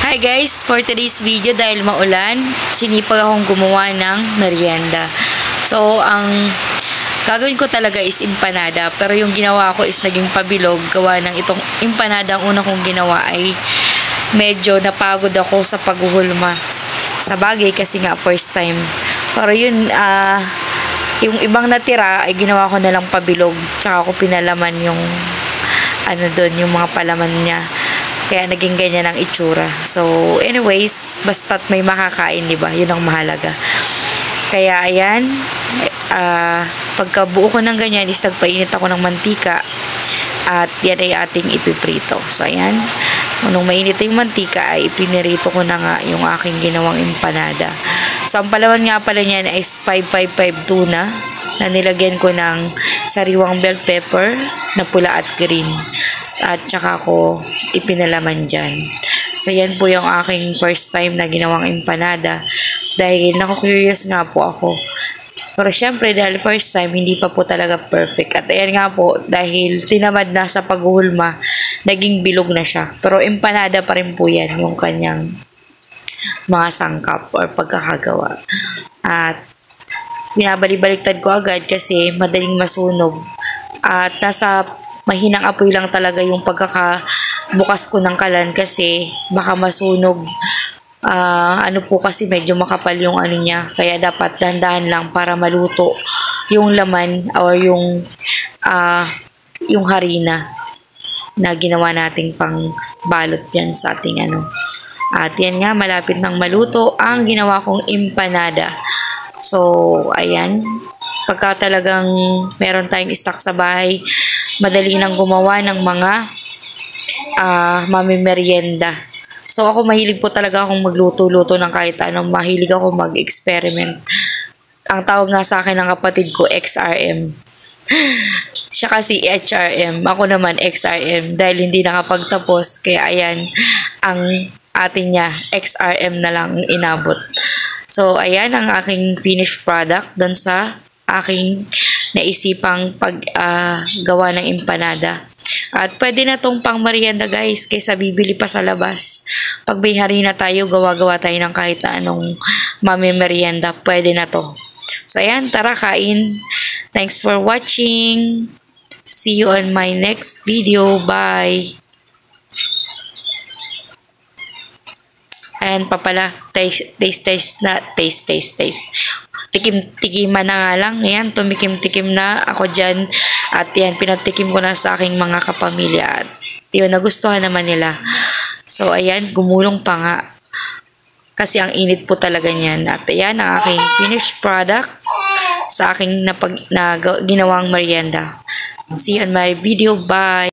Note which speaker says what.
Speaker 1: Hi guys, for today's video dahil maulan, sinipag akong gumawa ng merienda. So, ang gagawin ko talaga is empanada, pero yung ginawa ko is naging pabilog. Gawa ng itong empanada, ang una kong ginawa ay medyo napagod ako sa paghuhulma. Sa bagay kasi nga first time. Pero yun, yung ibang natira ay ginawa ko na lang pabilog, tsaka ko pinalaman yung yung mga palaman niya. Kaya naging ganyan ang itsura. So, anyways, basta't may makakain, diba? Yun ang mahalaga. Kaya, ayan, pagkabuo ko ng ganyan, is nagpainit ako ng mantika at yan ay ating ipiprito. So, ayan, nung mainit yung mantika, ay ipinirito ko na nga yung aking ginawang empanada. So, ang palaman nga pala niyan is 555 tuna na nilagyan ko ng sariwang bell pepper na pula at green. At saka ko ipinalaman dyan. So, yan po yung aking first time na ginawang empanada. Dahil naku-curious nga po ako. Pero syempre, dahil first time, hindi pa po talaga perfect. At ayan nga po, dahil tinamad na sa paghuhulma, naging bilog na siya. Pero empanada pa rin po yan, yung kanyang mga sangkap or pagkakagawa. At binabalik-baliktad ko agad kasi madaling masunog. At nasa mahinang apoy lang talaga yung pagkakabukas ko ng kalan kasi baka masunog. Po kasi medyo makapal yung niya. Kaya dapat dahan-dahan lang para maluto yung laman or yung harina na ginawa nating pang balot dyan sa ating At yan nga, malapit nang maluto ang ginawa kong empanada. So, ayan. Pagka talagang meron tayong stock sa bahay, madali nang gumawa ng mga mamimerienda. So, ako mahilig po talaga akong magluto-luto ng kahit anong. Mahilig ako mag-experiment. Ang tawag nga sa akin ng kapatid ko, XRM. Siya kasi HRM. Ako naman XRM. Dahil hindi nakapagtapos. Kaya ayan, ang atin niya, XRM na lang inabot. So, ayan ang aking finished product dun sa aking naisipang paggawa ng empanada. At pwede na tong pang merienda guys, kaysa bibili pa sa labas. Pag may harina tayo, gawa-gawa tayo ng kahit anong merienda, pwede na to. So ayan, tara kain. Thanks for watching. See you on my next video. Bye. Ayan pa pala, taste. Tikim-tikiman na nga lang. Ayan, tumikim-tikim na ako dyan. At yan, pinatikim ko na sa aking mga kapamilya. At yun, nagustuhan naman nila. So, ayan, gumulong pa nga. Kasi ang init po talaga niyan. At ayan, ang aking finished product sa aking ginawang merienda. See you on my video. Bye!